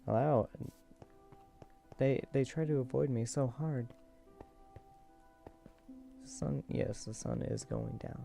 Wow. They try to avoid me so hard. The sun, yes, the sun is going down.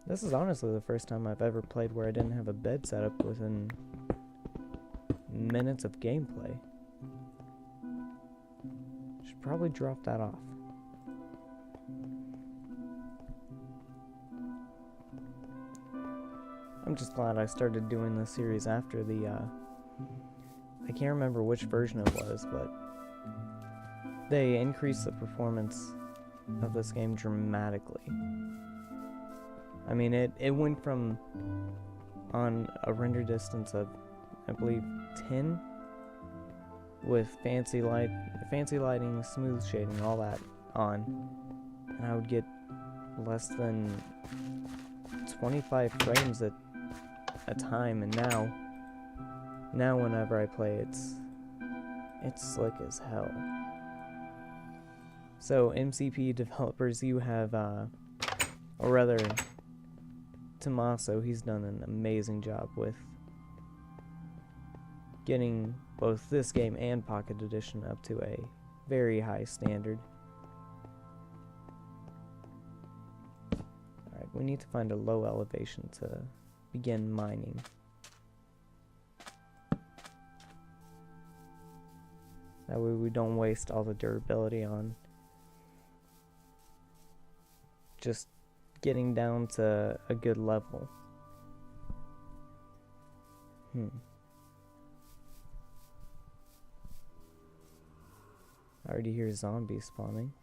This is honestly the first time I've ever played where I didn't have a bed set up within minutes of gameplay. Should probably drop that off. I'm just glad I started doing this series after the, I can't remember which version it was, but they increased the performance of this game dramatically. I mean, it went from, on a render distance of, I believe, 10, with fancy lighting, smooth shading, all that on, and I would get less than 25 frames at a time, and now whenever I play, it's slick as hell. So MCP developers, you have, or rather, Tommaso, he's done an amazing job with getting both this game and Pocket Edition up to a very high standard. Alright, we need to find a low elevation to begin mining. That way we don't waste all the durability on just getting down to a good level. I already hear zombies spawning.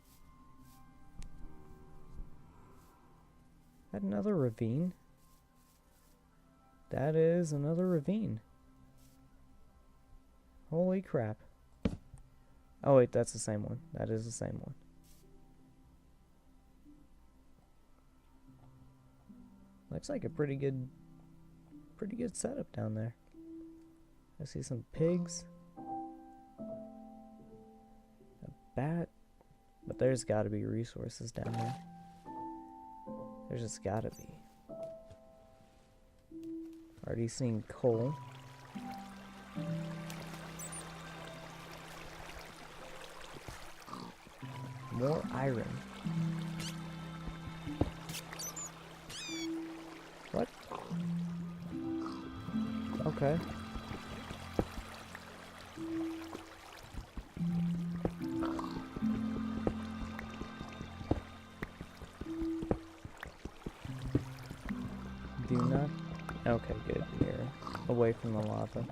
That another ravine? That is another ravine. Holy crap. Oh wait, that's the same one. That is the same one. Looks like a pretty good setup down there. I see some pigs. A bat. But there's gotta be resources down there. There's just gotta be. Already seen coal. More iron. What? Okay. Do not. Okay, good. You're away from the lava.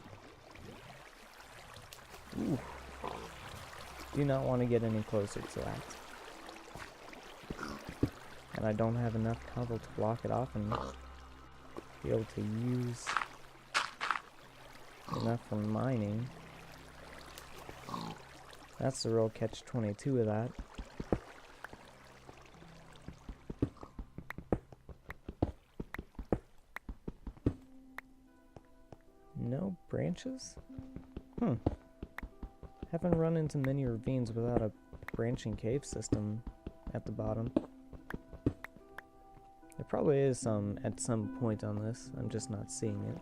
Ooh. Do not want to get any closer to that. And I don't have enough cobble to block it off and be able to use enough for mining. That's the real catch-22 of that. No branches? Haven't run into many ravines without a branching cave system at the bottom. There probably is some at some point on this. I'm just not seeing it.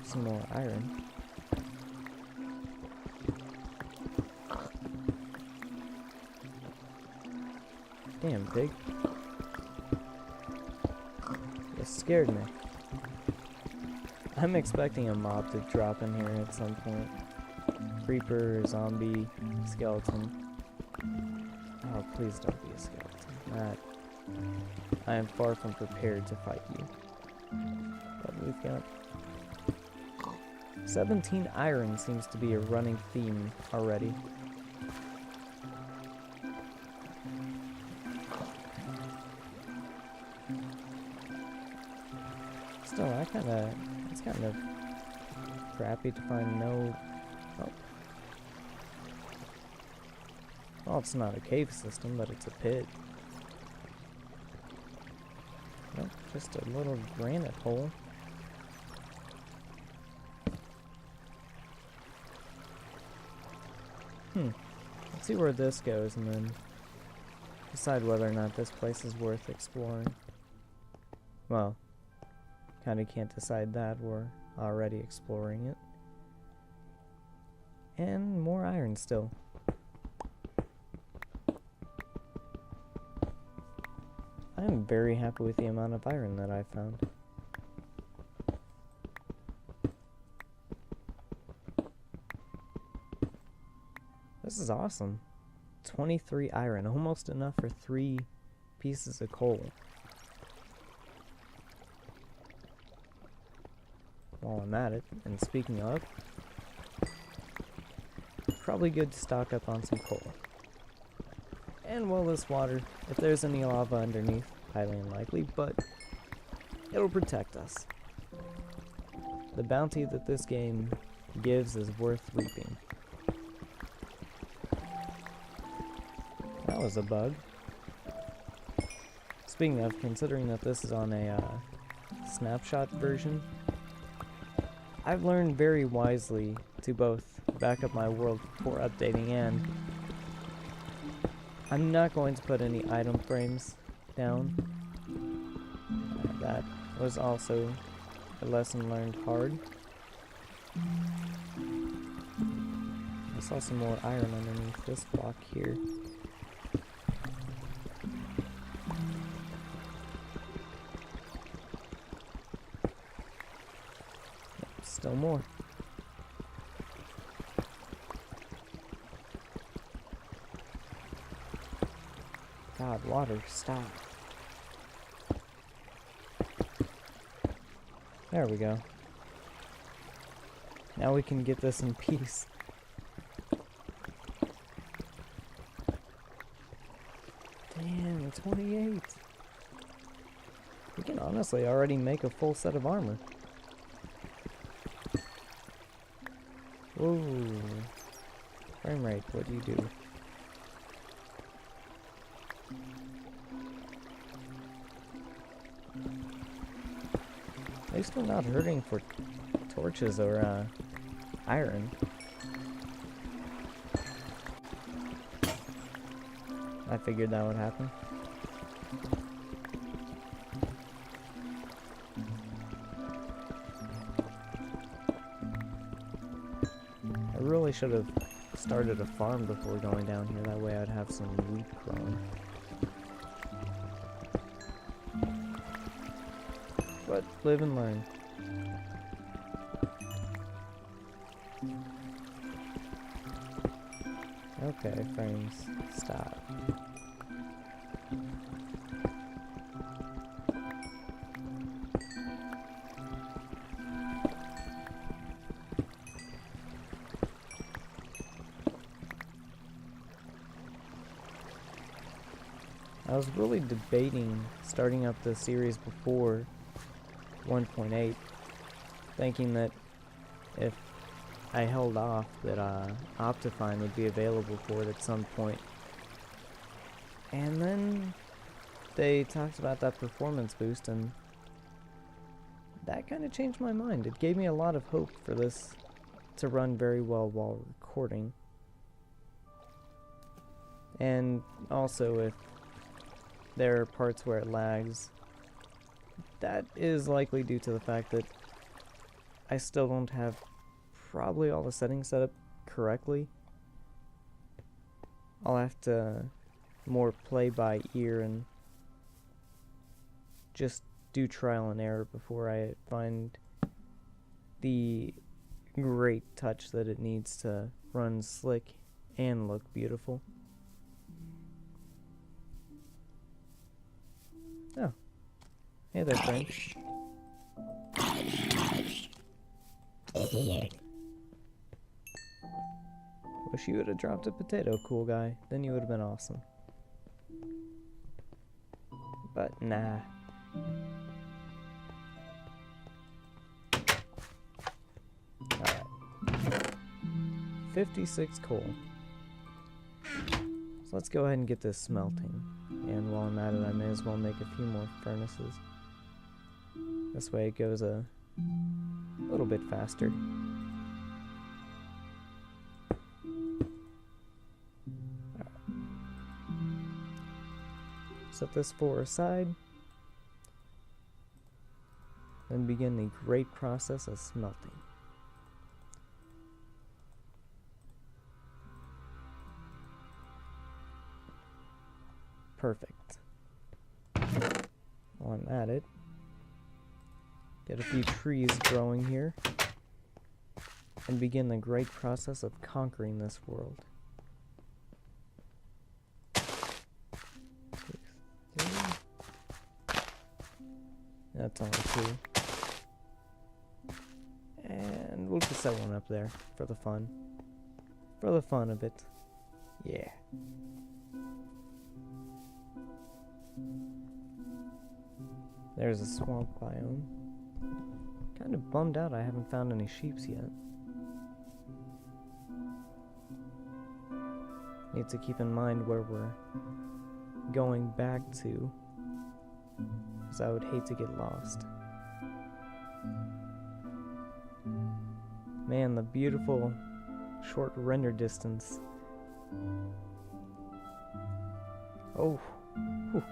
Some more iron. Damn, pig. You scared me. I'm expecting a mob to drop in here at some point. Creeper, zombie, skeleton. Oh, please don't be a skeleton. I am far from prepared to fight you. But we've got 17 iron seems to be a running theme already. Still, it's kind of crappy to find no. Oh. Well, it's not a cave system, but it's a pit. Nope, just a little granite hole. Let's see where this goes and then decide whether or not this place is worth exploring. Well, kinda can't decide that. We're already exploring it. And more iron still. I'm very happy with the amount of iron that I found. This is awesome. 23 iron, almost enough for 3 pieces of coal. While I'm at it, and speaking of, probably good to stock up on some coal. And well, this water, if there's any lava underneath, highly unlikely, but it'll protect us. The bounty that this game gives is worth reaping. That was a bug. Speaking of, considering that this is on a snapshot version, I've learned very wisely to both back up my world before updating, and I'm not going to put any item frames down. That was also a lesson learned hard. I saw some more iron underneath this block here. Still more. God, water, stop. There we go. Now we can get this in peace. Damn, 28. We can honestly already make a full set of armor. Whoa. Frame rate, what do you do? At least we're not hurting for torches or iron. I figured that would happen. I really should have started a farm before going down here, that way I'd have some wheat growing. But live and learn. Okay, frames, stop. I was really debating starting up the series before 1.8, thinking that if I held off that Optifine would be available for it at some point. And then they talked about that performance boost, and that kind of changed my mind. It gave me a lot of hope for this to run very well while recording. And also, if there are parts where it lags, that is likely due to the fact that I still don't have probably all the settings set up correctly. I'll have to more play by ear and just do trial and error before I find the great touch that it needs to run slick and look beautiful. Oh. Hey there, friend. Wish you would have dropped a potato, cool guy. Then you would have been awesome. But nah. Alright. 56 coal. So let's go ahead and get this smelting. And while I'm at it, I may as well make a few more furnaces. This way it goes a little bit faster. Set this 4 aside. And and begin the great process of smelting. Perfect. While I'm at it, get a few trees growing here, and begin the great process of conquering this world. That's only 2. And we'll just set one up there for the fun. For the fun of it. Yeah. There's a swamp biome. Kind of bummed out I haven't found any sheeps yet. Need to keep in mind where we're going back to, because I would hate to get lost. Man, the beautiful short render distance. Oh, whew.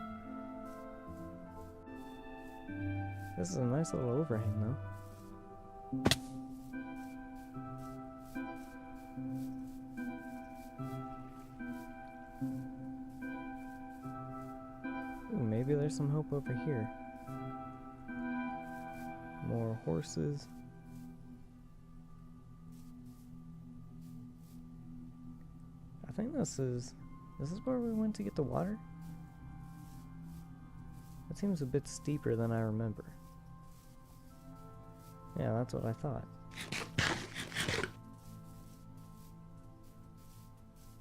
This is a nice little overhang, though. Ooh, maybe there's some hope over here. More horses. I think this is where we went to get the water? It seems a bit steeper than I remember. Yeah, that's what I thought.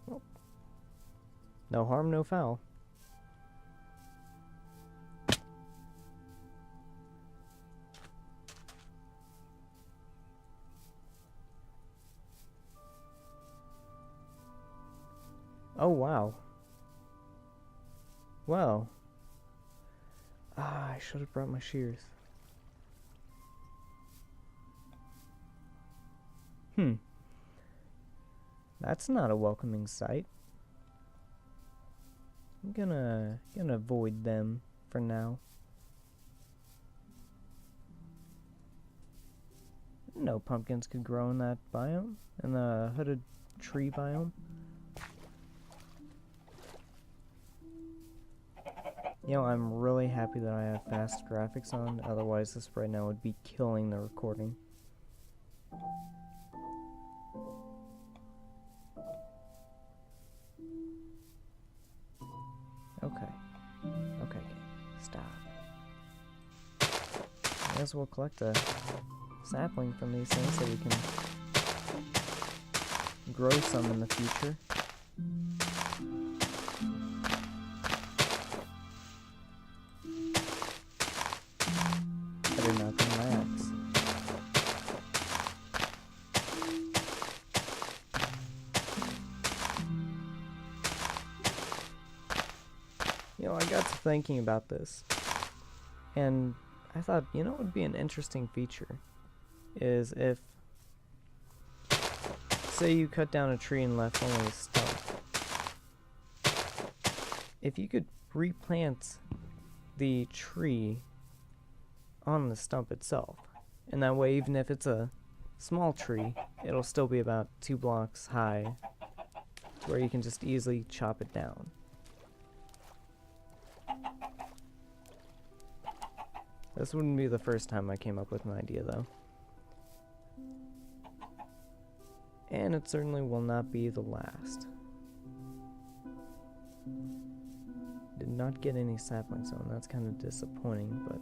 Well, no harm, no foul. Oh, wow. Well. I should have brought my shears. That's not a welcoming sight. I'm gonna avoid them for now. No pumpkins could grow in that biome, in the hooded tree biome. You know, I'm really happy that I have fast graphics on, otherwise this right now would be killing the recording. Okay, stop. I guess we'll collect a sapling from these things so we can grow some in the future. Better not bring my axe. You know, I got to thinking about this, and I thought, you know what would be an interesting feature is if, say you cut down a tree and left only a stump, if you could replant the tree on the stump itself, and that way even if it's a small tree, it'll still be about 2 blocks high, where you can just easily chop it down. This wouldn't be the first time I came up with an idea, though. And it certainly will not be the last. Did not get any saplings on, that's kind of disappointing, but